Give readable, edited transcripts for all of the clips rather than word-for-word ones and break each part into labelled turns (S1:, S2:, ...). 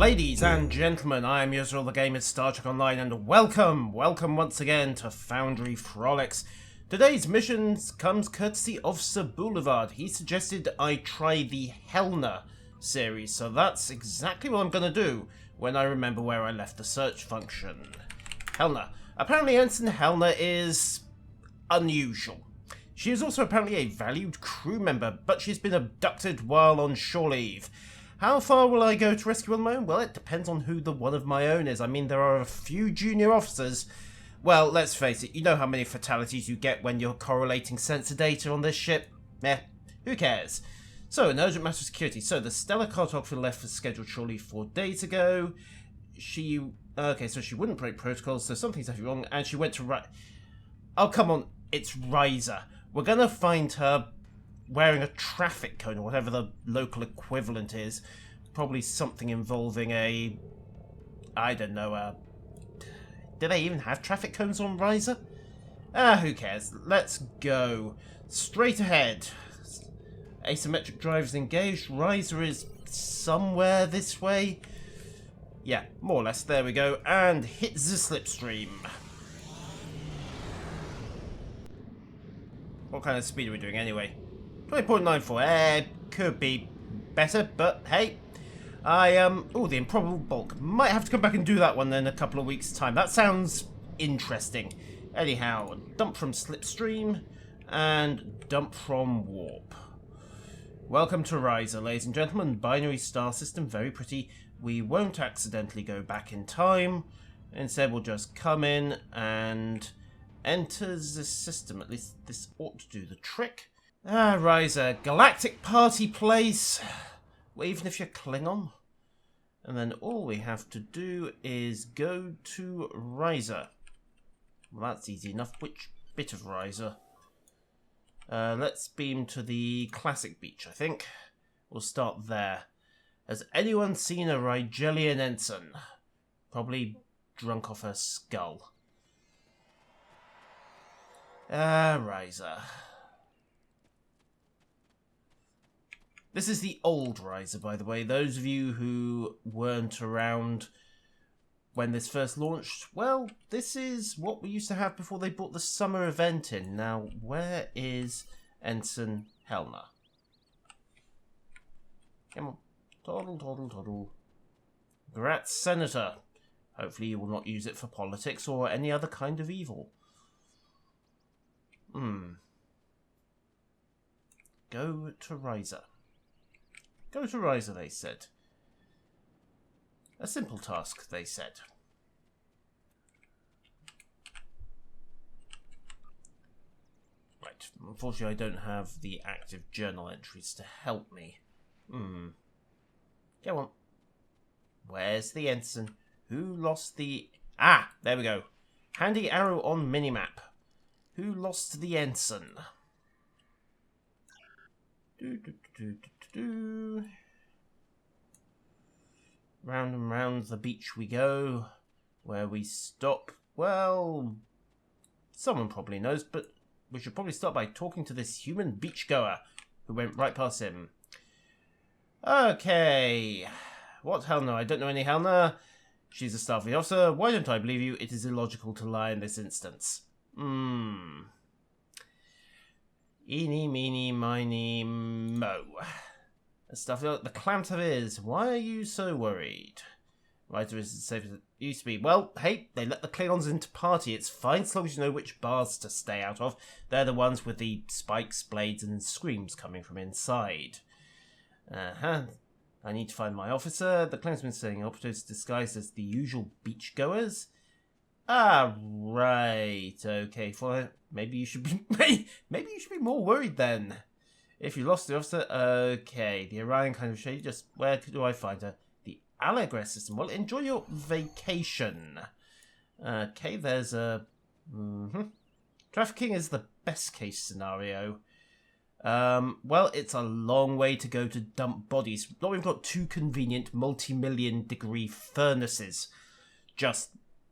S1: Ladies and gentlemen, I am Yusril, the game is Star Trek Online, and welcome once again to Foundry Frolics. Today's mission comes courtesy of Sir Boulevard. He suggested I try the Helna series, so that's exactly what I'm going to do when I remember where I left the search function. Helna. Apparently Ensign Helna is unusual. She is also apparently a valued crew member, but she's been abducted while on shore leave. How far will I go to rescue on my own? Well, it depends on who the one of my own is. I mean, there are a few junior officers. Well, let's face it, you know how many fatalities you get when you're correlating sensor data on this ship? Meh, who cares? So, an urgent matter of security. So, the stellar cartographer left for scheduled shore leave 4 days ago. Okay, so she wouldn't break protocols, so something's actually wrong, and she went to Oh, come on, it's Risa. We're gonna find her wearing a traffic cone, or whatever the local equivalent is. Probably something involving I don't know, do they even have traffic cones on Risa? Who cares? Let's go. Straight ahead. Asymmetric drive is engaged. Risa is somewhere this way. Yeah, more or less. There we go. And hit the slipstream. What kind of speed are we doing anyway? 20.94. Could be better, but hey. Oh, the improbable bulk. Might have to come back and do that one in a couple of weeks' time. That sounds interesting. Anyhow, dump from slipstream and dump from warp. Welcome to Risa, ladies and gentlemen. Binary star system, very pretty. We won't accidentally go back in time. Instead, we'll just come in and enter the system. At least this ought to do the trick. Risa, galactic party place. Well, even if you're Klingon. And then all we have to do is go to Risa. Well, that's easy enough. Which bit of Risa? Let's beam to the classic beach, I think. We'll start there. Has anyone seen a Rigelian ensign? Probably drunk off her skull. Risa. This is the old Risa, by the way. Those of you who weren't around when this first launched, well, this is what we used to have before they brought the summer event in. Now, where is Ensign Helna? Come on. Toddle, toddle, toddle. Congrats, Senator. Hopefully you will not use it for politics or any other kind of evil. Go to Risa. Go to Risa, they said. A simple task, they said. Right. Unfortunately, I don't have the active journal entries to help me. Go on. Where's the ensign? Who lost the... there we go. Handy arrow on minimap. Who lost the ensign? Round and round the beach we go. Where we stop? Well, someone probably knows, but we should probably start by talking to this human beachgoer who went right past him. Okay. What Helna? I don't know any Helna. She's a Starfleet officer. Why don't I believe you? It is illogical to lie in this instance. Eeny, meeny, miny, mo. Stuff like the Clamter is. Why are you so worried? Writer is as safe as it used to be. Well, hey, they let the Klingons into party. It's fine as long as you know which bars to stay out of. They're the ones with the spikes, blades, and screams coming from inside. I need to find my officer. The Klingons been sending operatives disguised as the usual beachgoers. Right. Okay, fine. Maybe you should be maybe you should be more worried then. If you lost the officer, okay. The Orion kind of shade. Just where do I find her? The Alagress system. Well, enjoy your vacation. Okay, there's a trafficking is the best case scenario. Well, it's a long way to go to dump bodies. But we've got 2 convenient multi-million degree furnaces just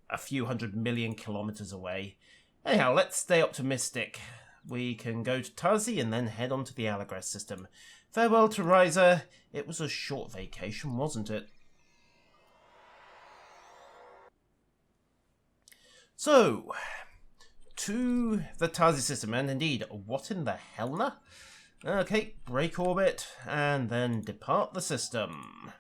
S1: a few 100 million kilometers away. Anyhow, let's stay optimistic. We can go to Tazi and then head on to the Alagress system. Farewell to Risa. It was a short vacation, wasn't it? So, to the Tazi system, and indeed, what in the Helna? Okay, break orbit, and then depart the system.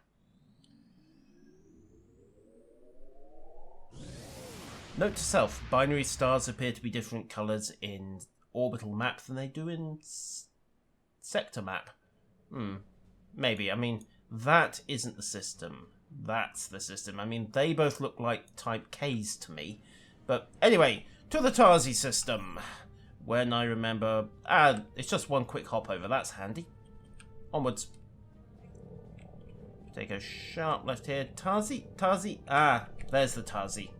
S1: Note to self, binary stars appear to be different colours in orbital map than they do in sector map. Maybe. I mean, that isn't the system. That's the system. I mean, they both look like type Ks to me. But anyway, to the Tazi system. When I remember... it's just one quick hop over. That's handy. Onwards. Take a sharp left here. Tazi? Tazi? There's the Tazi.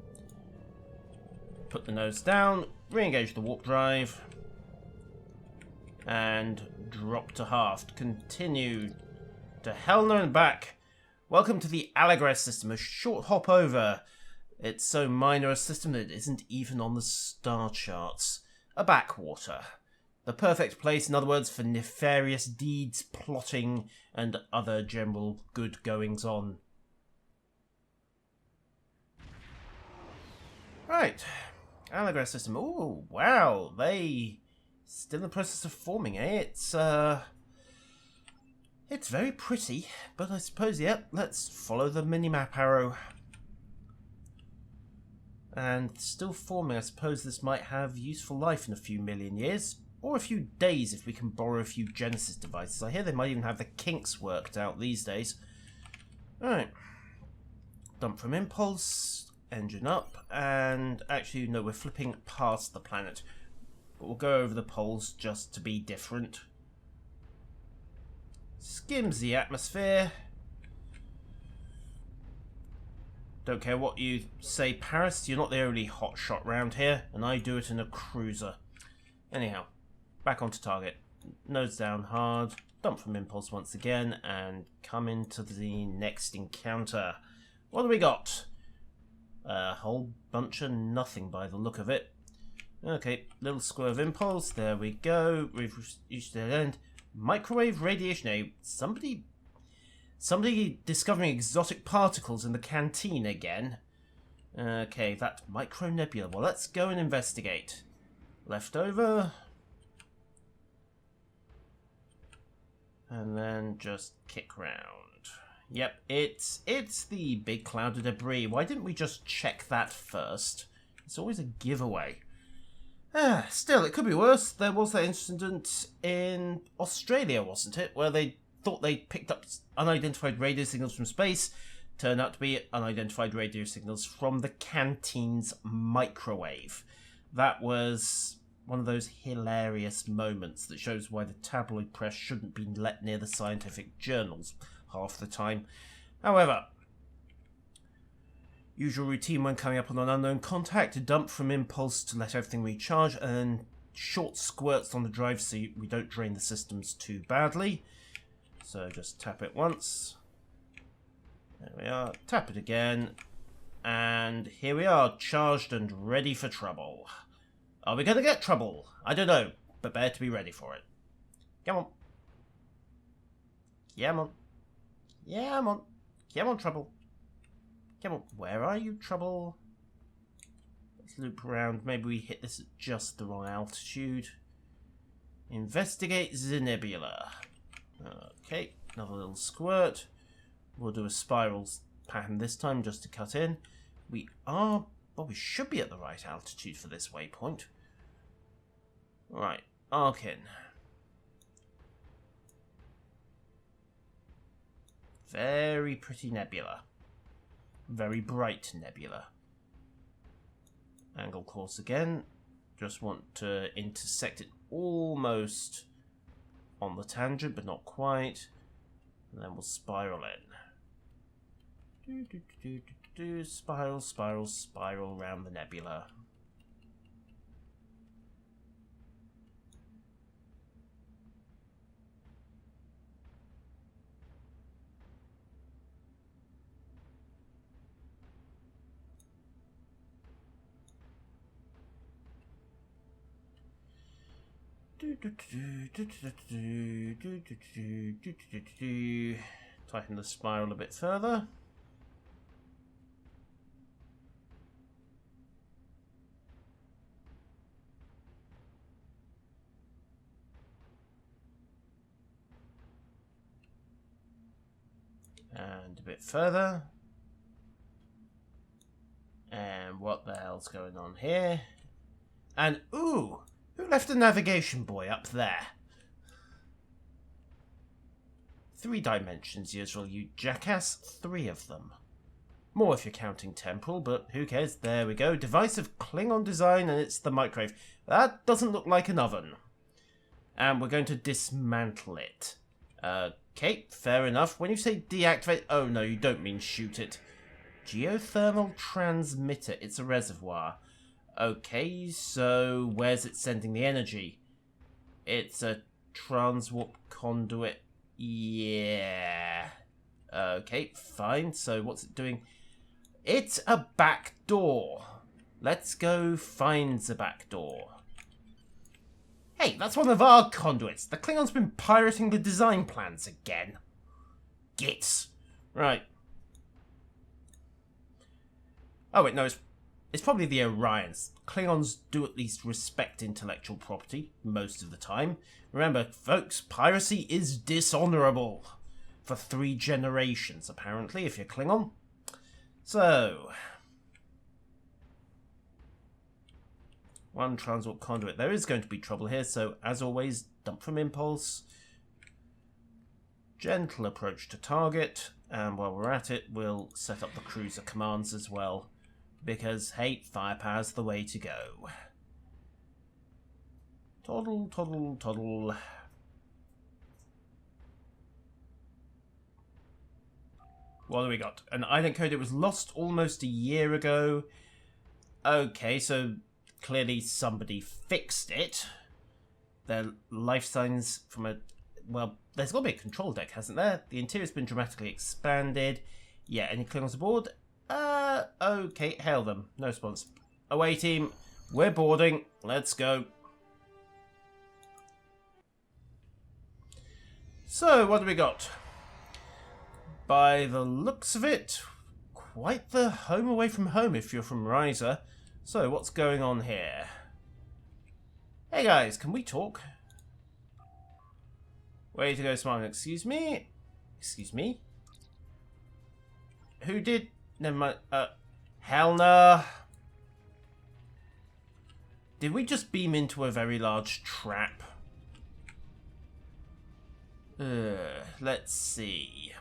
S1: Put the nose down. Re-engage the warp drive. And drop to half. Continue to Helna and back. Welcome to the Alagress system. A short hop over. It's so minor a system that it isn't even on the star charts. A backwater. The perfect place, in other words, for nefarious deeds, plotting, and other general good goings on. Right. Alagress system. Ooh, wow. They still in the process of forming, eh? It's very pretty, but I suppose, yep, let's follow the minimap arrow. And still forming, I suppose this might have useful life in a few million years. Or a few days if we can borrow a few Genesis devices. I hear they might even have the kinks worked out these days. Alright. Dump from impulse, engine up, and actually, no, we're flipping past the planet. But we'll go over the poles just to be different. Skims the atmosphere. Don't care what you say, Paris, you're not the only hotshot round here, and I do it in a cruiser. Anyhow, back onto target. Nose down hard, dump from impulse once again, and come into the next encounter. What do we got? A whole bunch of nothing by the look of it. Okay, little square of impulse, there we go. We've reached the end. Microwave radiation. Now, somebody discovering exotic particles in the canteen again. Okay, that micro nebula. Well, let's go and investigate. Left over. And then just kick round. Yep, it's the big cloud of debris. Why didn't we just check that first? It's always a giveaway. Still, it could be worse. There was that incident in Australia, wasn't it? Where they thought they picked up unidentified radio signals from space. Turned out to be unidentified radio signals from the canteen's microwave. That was one of those hilarious moments that shows why the tabloid press shouldn't be let near the scientific journals half the time. However, usual routine when coming up on an unknown contact, a dump from impulse to let everything recharge, and then short squirts on the drive so we don't drain the systems too badly. So just tap it once. There we are. Tap it again. And here we are, charged and ready for trouble. Are we going to get trouble? I don't know, but better to be ready for it. Come on. Come on. Come on. Come on, trouble. Come on. Where are you, trouble? Let's loop around. Maybe we hit this at just the wrong altitude. Investigate the nebula. Okay, another little squirt. We'll do a spiral pattern this time just to cut in. We are... well, we should be at the right altitude for this waypoint. Right, arc in. Very pretty nebula. Very bright nebula. Angle course again. Just want to intersect it almost on the tangent, but not quite. And then we'll spiral in. Spiral, spiral, spiral around the nebula. Tighten the spiral a bit further. And a bit further. And what the hell's going on here? And, ooh! Who left a navigation buoy up there? 3 dimensions, Yisrael, you jackass. 3 of them. More if you're counting temporal, but who cares? There we go. Device of Klingon design, and it's the microwave. That doesn't look like an oven. And we're going to dismantle it. Okay, fair enough. When you say deactivate... Oh, no, you don't mean shoot it. Geothermal transmitter. It's a reservoir. Okay, so where's it sending the energy? It's a transwarp conduit. Yeah. Okay, fine. So what's it doing? It's a back door. Let's go find the back door. Hey, that's one of our conduits. The Klingons been pirating the design plans again. Gits. Right. Oh wait, no, it's probably the Orions. Klingons do at least respect intellectual property most of the time. Remember, folks, piracy is dishonourable. For 3 generations, apparently, if you're Klingon. So... 1 transwarp conduit. There is going to be trouble here, so as always, dump from impulse. Gentle approach to target. And while we're at it, we'll set up the cruiser commands as well. Because, hey, firepower's the way to go. Toddle, toddle, toddle. What do we got? An ident code. It was lost almost a year ago. Okay, so clearly somebody fixed it. Their life signs from a... Well, there's got to be a control deck, hasn't there? The interior's been dramatically expanded. Yeah, any Klingons aboard? Okay, hail them. No response. Away team, we're boarding. Let's go. So, what do we got? By the looks of it, quite the home away from home if you're from Risa. So, what's going on here? Hey guys, can we talk? Way to go, Smart. Excuse me? Excuse me? Who did... Never mind. Helna. Did we just beam into a very large trap? Let's see.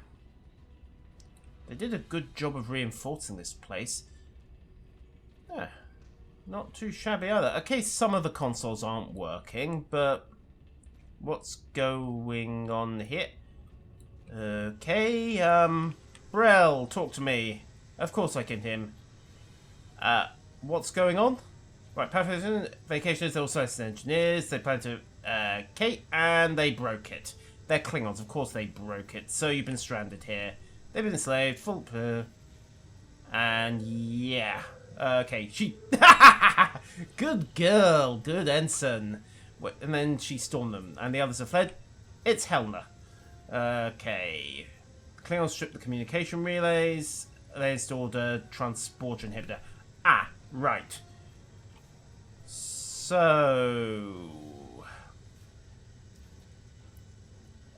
S1: They did a good job of reinforcing this place. Not too shabby either. Okay, some of the consoles aren't working, but what's going on here? Okay, Brel, talk to me. Of course I can hear him. What's going on? Right, pacifist vacationers, they're also engineers. They plan to... okay, and they broke it. They're Klingons, of course they broke it. So you've been stranded here. They've been enslaved, full... and yeah. Okay, she... Good girl, good ensign. And then she stormed them, and the others have fled. It's Helna. Okay. Klingons stripped the communication relays. They installed a transporter inhibitor. Ah, right. So...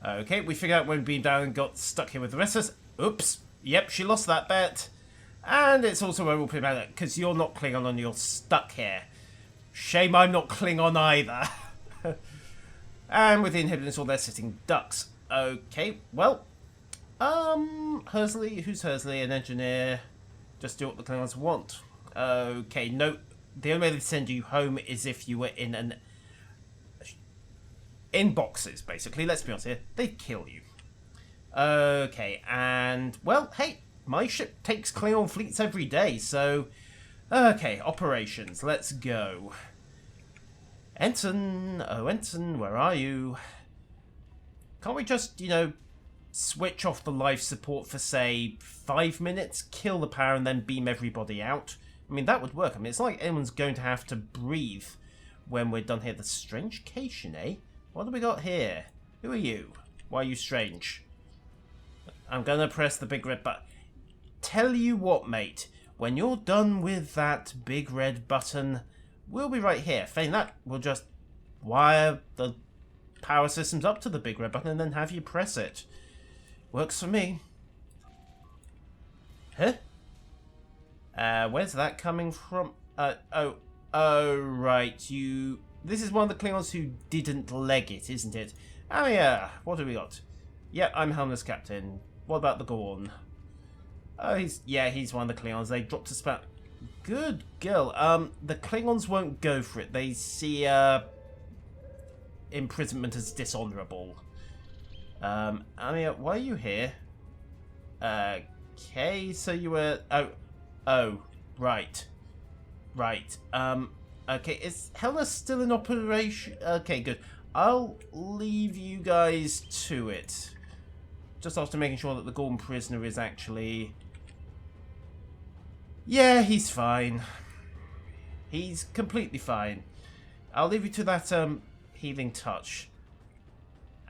S1: Okay, we figured out when we beamed down and got stuck here with the rest of us. Oops. Yep, she lost that bet. And it's also where we'll play about it, because you're not Klingon and you're stuck here. Shame I'm not Klingon either. And with the inhibitors, all they're sitting ducks. Okay, well... Hersley, who's Hersley? An engineer. Just do what the Klingons want. Okay, no. The only way they send you home is if you were in an... In boxes, basically. Let's be honest here. They'd kill you. Okay, and... Well, hey, my ship takes Klingon fleets every day, so... Okay, operations. Let's go. Ensign. Oh, Ensign, where are you? Can't we just, you know... switch off the life support for, say, 5 minutes, kill the power, and then beam everybody out? I mean, that would work. I mean, it's not like anyone's going to have to breathe when we're done here. The strange Cation, eh? What do we got here? Who are you? Why are you strange? I'm going to press the big red button. Tell you what, mate. When you're done with that big red button, we'll be right here. Failing that, we'll just wire the power systems up to the big red button and then have you press it. Works for me. Huh? Where's that coming from? Oh, right. This is one of the Klingons who didn't leg it, isn't it? Oh, yeah. What have we got? Yeah, I'm Helna's captain. What about the Gorn? Oh, he's one of the Klingons. They dropped a spat. Good girl. The Klingons won't go for it. They see, imprisonment as dishonorable. Amia, why are you here? Okay, so you were... Oh, right. Right. Okay, is Helna still in operation? Okay, good. I'll leave you guys to it. Just after making sure that the Gorn prisoner is actually... Yeah, he's fine. He's completely fine. I'll leave you to that, healing touch.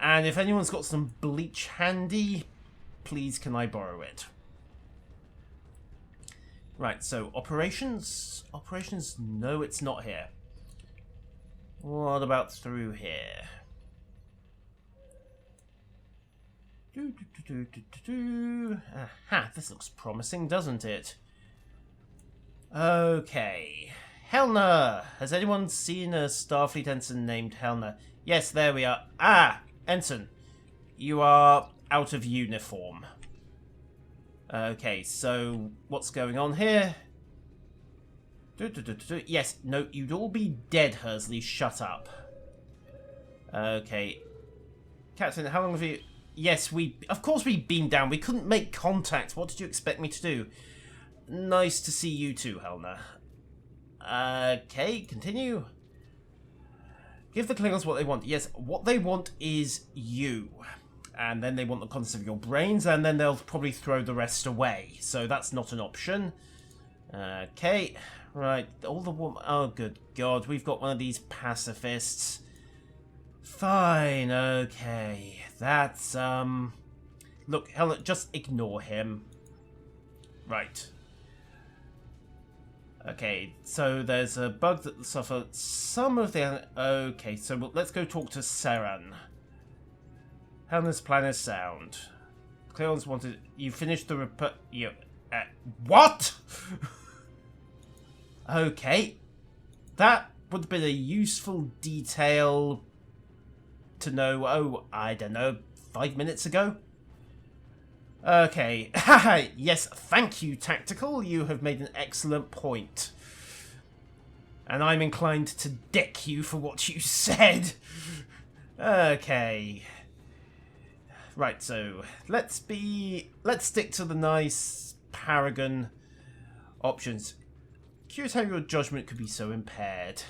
S1: And if anyone's got some bleach handy, please can I borrow it? Right, so operations? Operations? No, it's not here. What about through here? Aha, this looks promising, doesn't it? Okay. Helna! Has anyone seen a Starfleet ensign named Helna? Yes, there we are. Ah! Ensign. You are out of uniform. Okay, so what's going on here? Yes, no, you'd all be dead, Hersley. Shut up. Okay. Captain, how long have you... Yes, of course we beamed down. We couldn't make contact. What did you expect me to do? Nice to see you too, Helna. Okay, continue. Give the Klingons what they want. Yes, what they want is you. And then they want the contents of your brains, and then they'll probably throw the rest away. So that's not an option. Okay, right. All the woman. Oh, good God, we've got one of these pacifists. Fine. Okay, that's Look, Helna, just ignore him. Right. Okay, so there's a bug that suffered some of the... Okay, so let's go talk to Saran. Helna's plan is sound. Klingons wanted... You finished the what? Okay. That would have been a useful detail to know, oh, I don't know, 5 minutes ago? Okay. Yes, thank you, Tactical. You have made an excellent point. And I'm inclined to deck you for what you said. Okay. Right, so let's stick to the nice Paragon options. Curious how your judgment could be so impaired.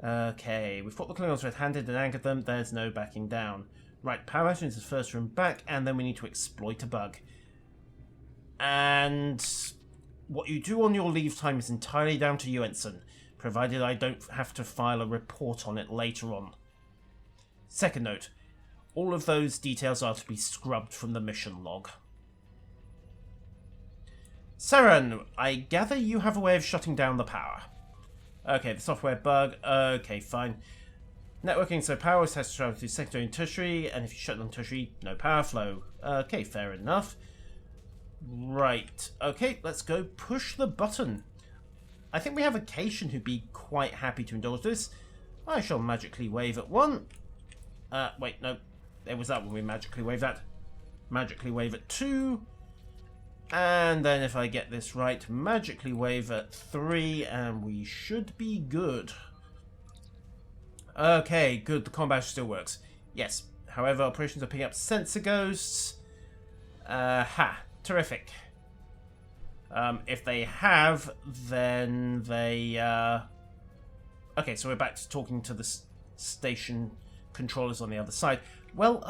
S1: Okay, we've fought the Klingons red-handed and angered them. There's no backing down. Right, power actions is the first room back, and then we need to exploit a bug. And what you do on your leave time is entirely down to you, Ensign, provided I don't have to file a report on it later on. Second note, all of those details are to be scrubbed from the mission log. Saran, I gather you have a way of shutting down the power. Okay, the software bug. Okay, fine. Networking, so power has to travel through secondary and tertiary, and if you shut down tertiary, no power flow. Okay, fair enough. Right. Okay, let's go push the button. I think we have a Cation who'd be quite happy to indulge this. I shall magically wave at one. Wait, no. There was that one we magically waved at. Magically wave at 2. And then if I get this right, magically wave at 3, and we should be good. Okay, good. The combat still works. Yes. However, operations are picking up sensor ghosts. Terrific. If they have, then they... Okay, so we're back to talking to the station controllers on the other side. Well,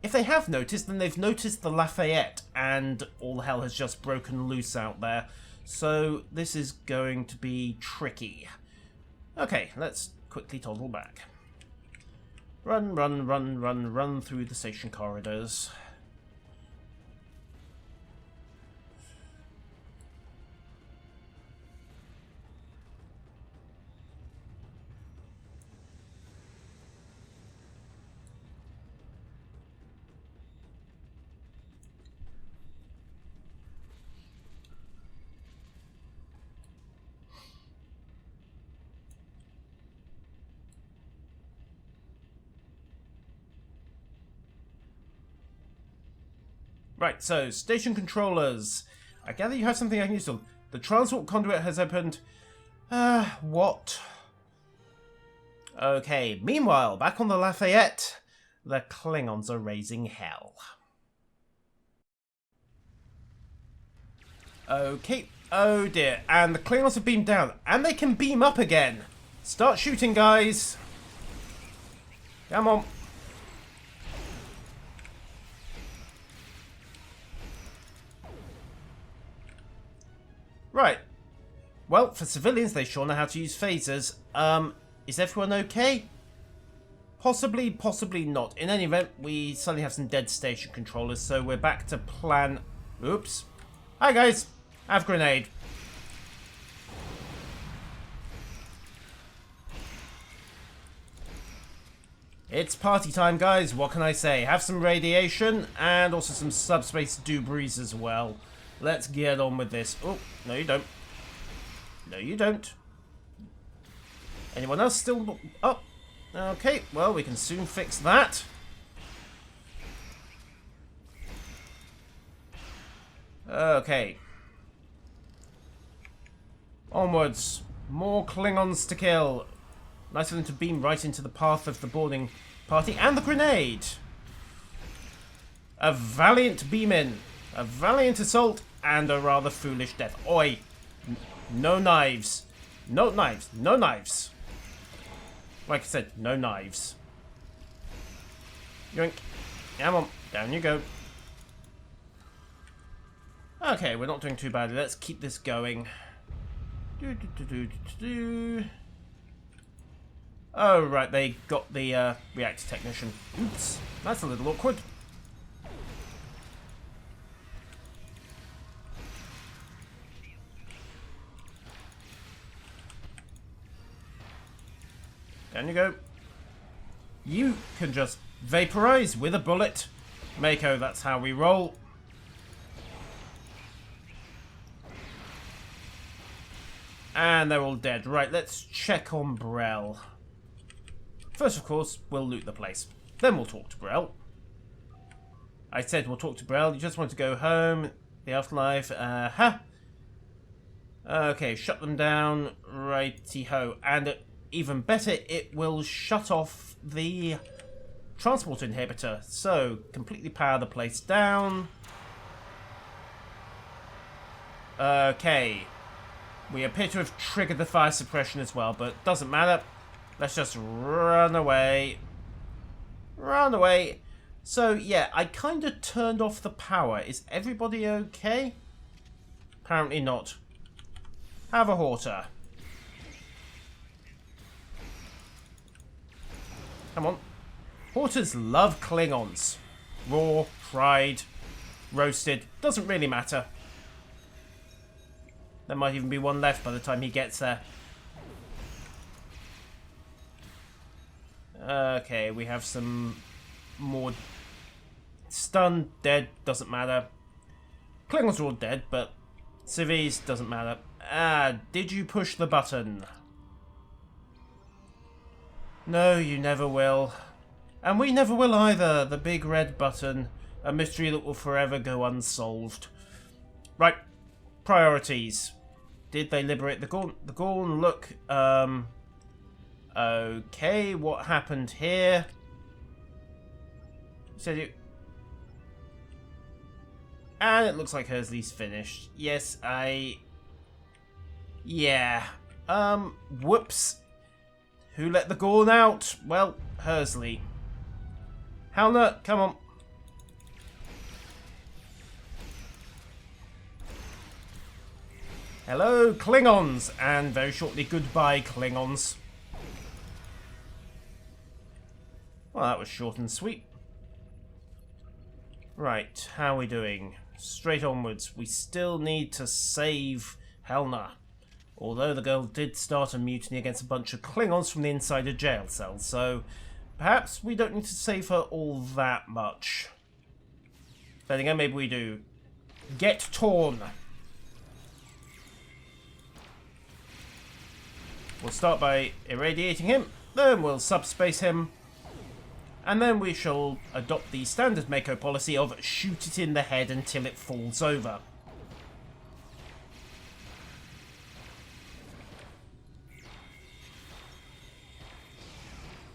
S1: if they have noticed, then they've noticed the Lafayette, and all hell has just broken loose out there. So this is going to be tricky. Okay, let's quickly toddle back. Run, run, run, run, run through the station corridors. Right, so, station controllers. I gather you have something I can use to... The transwarp conduit has opened... what? Okay, meanwhile, back on the Lafayette, the Klingons are raising hell. Okay, oh dear, and the Klingons have beamed down, and they can beam up again. Start shooting, guys. Come on. Right. Well, for civilians, they sure know how to use phasers. Is everyone okay? Possibly, possibly not. In any event, we suddenly have some dead station controllers, so we're back to plan... Oops. Hi, guys. Have grenade. It's party time, guys. What can I say? Have some radiation and also some subspace debris as well. Let's get on with this. Oh, no you don't. No you don't. Anyone else still up? Okay, well, we can soon fix that. Okay. Onwards. More Klingons to kill. Nice of them to beam right into the path of the boarding party. And the grenade! A valiant beam in. A valiant assault and a rather foolish death. Oi! No knives. No knives. No knives. Like I said, no knives. Yoink. Come on. Down you go. Okay, we're not doing too badly. Let's keep this going. Oh, right. They got the reactor technician. Oops. That's a little awkward. Down you go. You can just vaporize with a bullet. Mako, that's how we roll. And they're all dead. Right, let's check on Brel. First, of course, we'll loot the place. Then we'll talk to Brel. I said we'll talk to Brel. You just want to go home. The afterlife. Okay, shut them down. Righty-ho. And even better, it will shut off the transport inhibitor. So, completely power the place down. Okay. We appear to have triggered the fire suppression as well, but doesn't matter. Let's just run away. Run away. So, yeah, I kind of turned off the power. Is everybody okay? Apparently not. Have a Horta. Come on. Hortas love Klingons. Raw, fried, roasted. Doesn't really matter. There might even be one left by the time he gets there. Okay, we have some more stunned, dead, doesn't matter. Klingons are all dead, but civvies doesn't matter. Did you push the button? No, you never will. And we never will either. The big red button. A mystery that will forever go unsolved. Right. Priorities. Did they liberate the Gorn? The Gorn look, okay, what happened here? Said you... And it looks like Hersley's finished. Yes, yeah. Whoops. Who let the Gorn out? Well, Hersley. Helna, come on. Hello, Klingons! And very shortly, goodbye, Klingons. Well, that was short and sweet. Right, how are we doing? Straight onwards. We still need to save Helna. Although the girl did start a mutiny against a bunch of Klingons from the inside a jail cell, so perhaps we don't need to save her all that much. Then again, maybe we do. Get torn! We'll start by irradiating him, then we'll subspace him. And then we shall adopt the standard Mako policy of shoot it in the head until it falls over.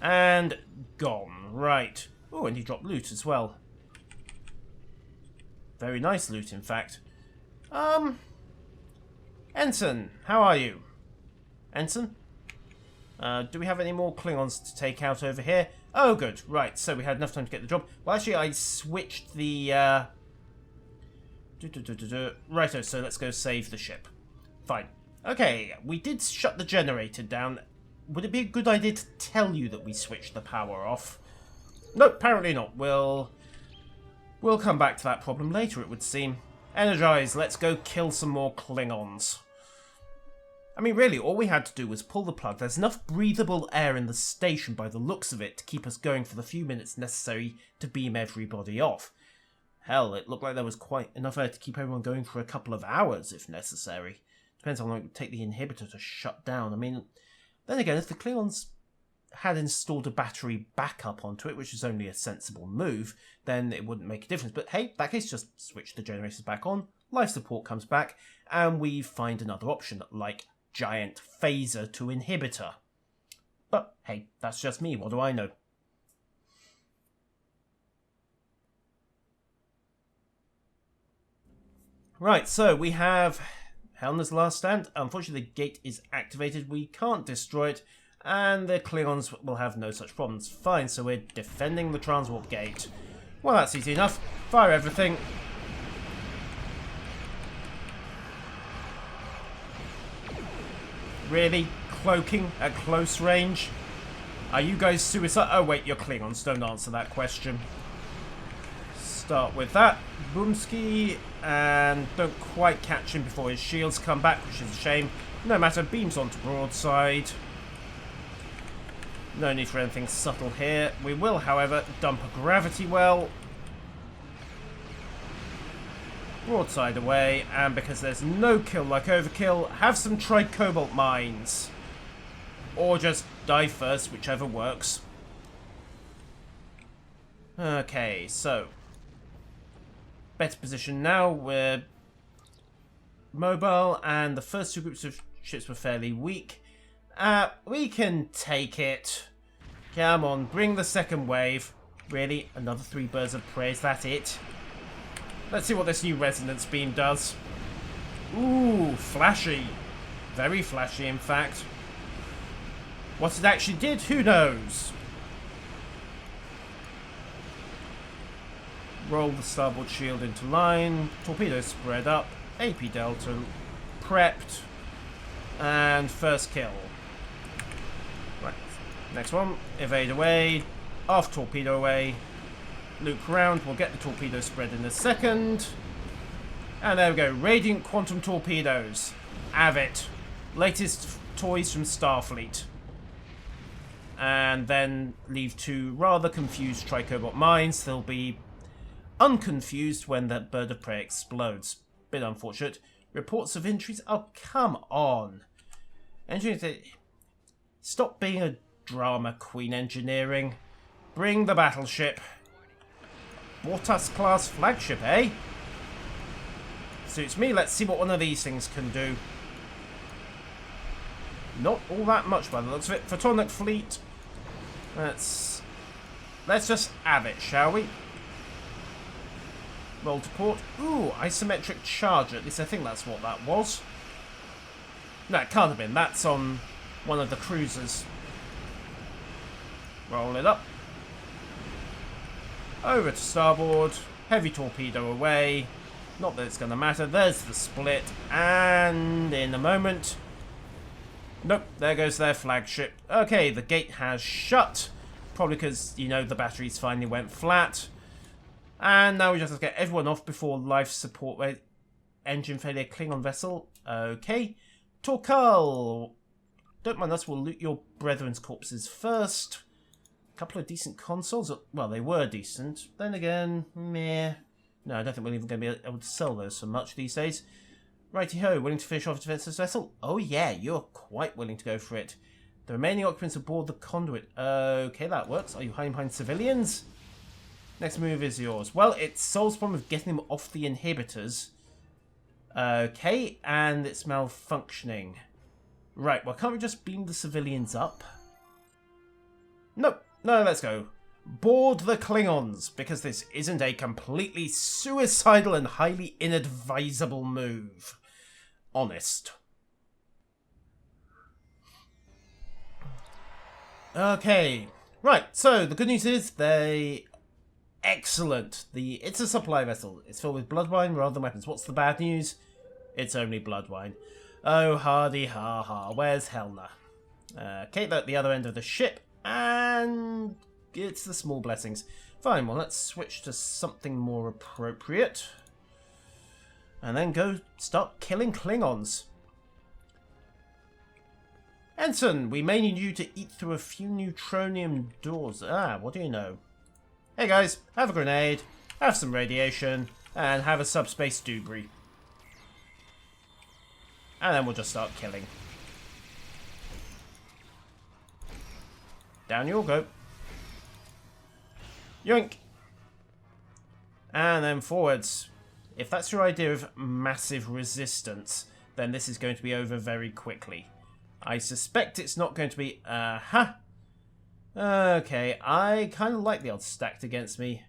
S1: And gone. Right. Oh, and he dropped loot as well. Very nice loot, in fact. Ensign, how are you? Ensign? Do we have any more Klingons to take out over here? Oh, good. Right, so we had enough time to get the job. Well, actually, I switched the... Righto, so let's go save the ship. Fine. Okay, we did shut the generator down. Would it be a good idea to tell you that we switched the power off? No, apparently not. We'll come back to that problem later, it would seem. Energize, let's go kill some more Klingons. I mean, really, all we had to do was pull the plug. There's enough breathable air in the station by the looks of it to keep us going for the few minutes necessary to beam everybody off. Hell, it looked like there was quite enough air to keep everyone going for a couple of hours, if necessary. Depends how long it would take the inhibitor to shut down. I mean, then again, if the Klingons had installed a battery backup onto it, which is only a sensible move, then it wouldn't make a difference. But hey, in that case, just switch the generators back on, life support comes back, and we find another option, like giant phaser to inhibitor. But hey, that's just me, what do I know? Right, so we have Helna's last stand. Unfortunately, the gate is activated. We can't destroy it, and the Klingons will have no such problems. Fine, so we're defending the transwarp gate. Well, that's easy enough. Fire everything. Really? Cloaking at close range? Are you guys suicide? Oh, wait, you're Klingons. Don't answer that question. Start with that. Boomski, and don't quite catch him before his shields come back, which is a shame. No matter, beams onto broadside. No need for anything subtle here. We will, however, dump a gravity well. Broadside away, and because there's no kill like overkill, have some tricobalt mines. Or just die first, whichever works. Okay, so better position now. We're mobile, and the first two groups of ships were fairly weak. We can take it. Come on, bring the second wave. Really? Another 3 birds of prey, is that it? Let's see what this new resonance beam does. Ooh, flashy. Very flashy, in fact. What it actually did, who knows? Roll the starboard shield into line. Torpedoes spread up. AP Deltan prepped. And first kill. Right. Next one. Evade away. Aft torpedo away. Loop round. We'll get the torpedo spread in a second. And there we go. Radiant quantum torpedoes. Have it. Latest toys from Starfleet. And then leave 2 rather confused tricobalt mines. They'll be unconfused when that bird of prey explodes. Bit unfortunate. Reports of injuries? Oh, come on. Engineering. Stop being a drama queen, engineering. Bring the battleship. Wartas class flagship, eh? Suits me. Let's see what one of these things can do. Not all that much by the looks of it. Photonic fleet. Let's just have it, shall we? Roll to port. Ooh, isometric charger. At least I think that's what that was. No, it can't have been. That's on one of the cruisers. Roll it up. Over to starboard. Heavy torpedo away. Not that it's going to matter. There's the split. And in a moment... Nope, there goes their flagship. Okay, the gate has shut. Probably because, you know, the batteries finally went flat. And now we just have to get everyone off before life support engine failure Klingon vessel. Okay. Torkal. Don't mind us, we'll loot your brethren's corpses first. A couple of decent consoles. Well, they were decent. Then again, meh. No, I don't think we're even going to be able to sell those so much these days. Righty-ho, willing to finish off a defenseless vessel? Oh yeah, you're quite willing to go for it. The remaining occupants aboard the conduit. Okay, that works. Are you hiding behind civilians? Next move is yours. Well, it solves the problem of getting them off the inhibitors. Okay, and it's malfunctioning. Right, well, can't we just beam the civilians up? Nope. No, let's go. Board the Klingons, because this isn't a completely suicidal and highly inadvisable move. Honest. Okay. Right, so the good news is they... Excellent. It's a supply vessel. It's filled with blood wine rather than weapons. What's the bad news? It's only blood wine. Oh, hardy ha ha. Where's Helna? Okay, at the other end of the ship. And it's the small blessings. Fine, well, let's switch to something more appropriate. And then go start killing Klingons. Ensign, we may need you to eat through a few neutronium doors. Ah, what do you know? Hey guys, have a grenade, have some radiation, and have a subspace debris. And then we'll just start killing. Down you'll go. Yoink! And then forwards. If that's your idea of massive resistance, then this is going to be over very quickly. I suspect it's not going to be... Okay, I kind of like the odds stacked against me.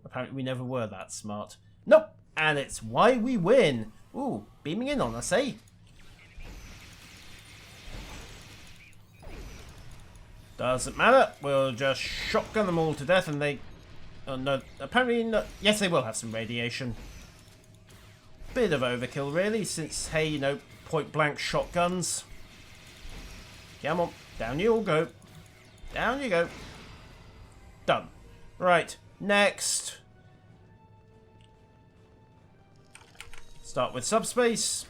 S1: Apparently we never were that smart. Nope! And it's why we win! Ooh, beaming in on us, eh? Doesn't matter, we'll just shotgun them all to death and they... Oh no, apparently no... Yes, they will have some radiation. Bit of overkill really, since, hey, you know, point blank shotguns. Come on, down you all go. Down you go. Done. Right, next. Start with subspace.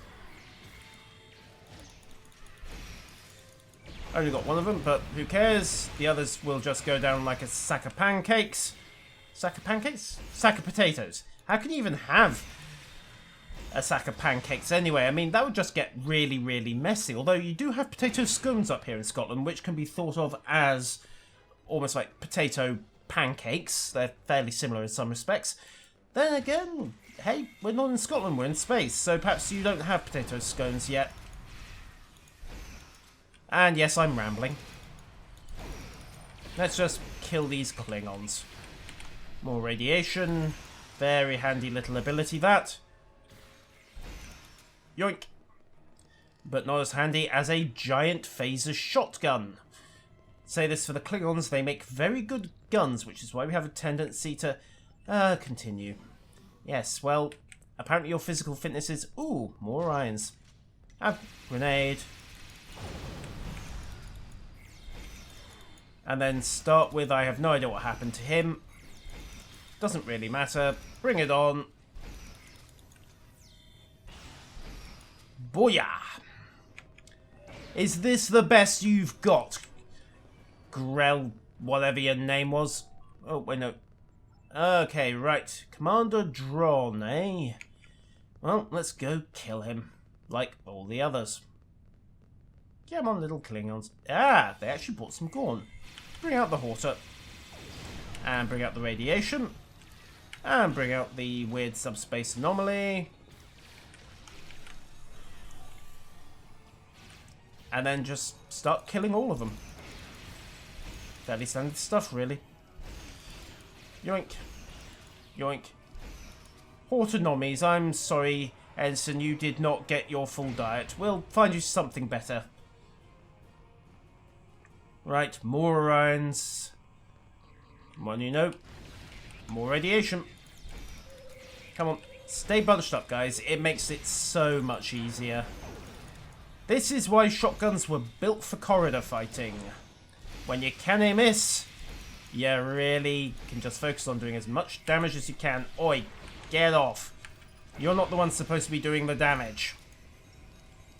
S1: Only got one of them, but who cares? The others will just go down like a sack of pancakes. Sack of pancakes? Sack of potatoes. How can you even have a sack of pancakes anyway? I mean, that would just get really, really messy. Although you do have potato scones up here in Scotland, which can be thought of as almost like potato pancakes. They're fairly similar in some respects. Then again, hey, we're not in Scotland, we're in space, so perhaps you don't have potato scones yet. And yes, I'm rambling. Let's just kill these Klingons. More radiation. Very handy little ability, that. Yoink. But not as handy as a giant phaser shotgun. Say this for the Klingons, they make very good guns, which is why we have a tendency to... continue. Yes, well, apparently your physical fitness is... Ooh, more irons. Grenade. And then start with, I have no idea what happened to him. Doesn't really matter. Bring it on. Booyah! Is this the best you've got? Grell, whatever your name was. Oh, wait, no. Okay, right. Commander Drawn, eh? Well, let's go kill him. Like all the others. Come on, little Klingons. Ah, they actually brought some Gorn. Bring out the Horta. And bring out the radiation. And bring out the weird subspace anomaly. And then just start killing all of them. Fairly standard stuff, really. Yoink. Yoink. Hortonomies, I'm sorry, Ensign, you did not get your full diet. We'll find you something better. Right, more Orions. One you know. More radiation. Come on, stay bunched up, guys. It makes it so much easier. This is why shotguns were built for corridor fighting. When you can't miss, you really can just focus on doing as much damage as you can. Oi, get off. You're not the one supposed to be doing the damage.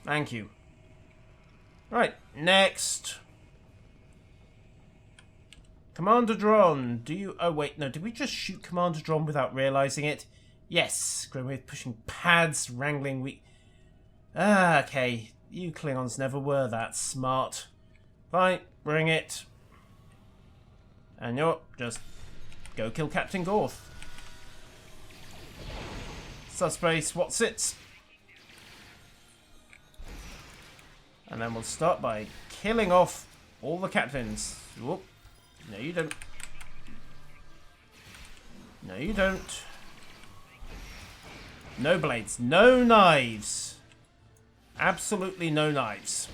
S1: Thank you. Right, next. Commander Dron, do you... Oh, wait, no. Did we just shoot Commander Dron without realising it? Yes. We're pushing pads, wrangling... Ah, okay. You Klingons never were that smart. Fine, bring it. And just go kill Captain Gorth. Subspace, what's it? And then we'll start by killing off all the captains. Whoop. No, you don't. No, you don't. No blades. No knives. Absolutely no knives.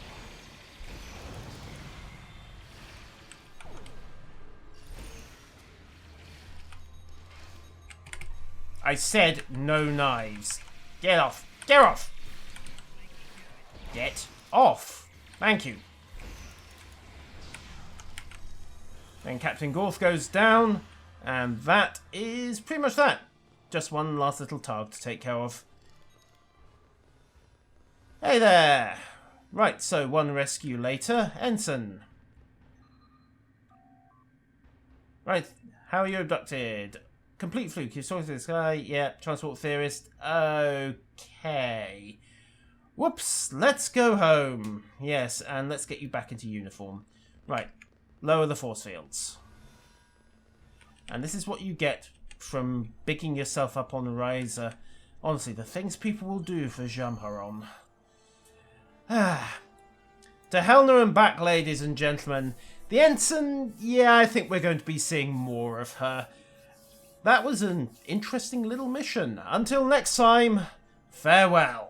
S1: I said no knives. Get off. Get off. Get off. Thank you. Then Captain Gorth goes down. And that is pretty much that. Just one last little target to take care of. Hey there! Right, so one rescue later. Ensign. Right, how are you abducted? Complete fluke. You saw this guy. Yeah, transport theorist. Okay. Whoops, let's go home. Yes, and let's get you back into uniform. Right, lower the force fields. And this is what you get from bigging yourself up on Risa. Honestly, the things people will do for Jamharon. To Helna and back, ladies and gentlemen. The Ensign, yeah, I think we're going to be seeing more of her. That was an interesting little mission. Until next time, farewell.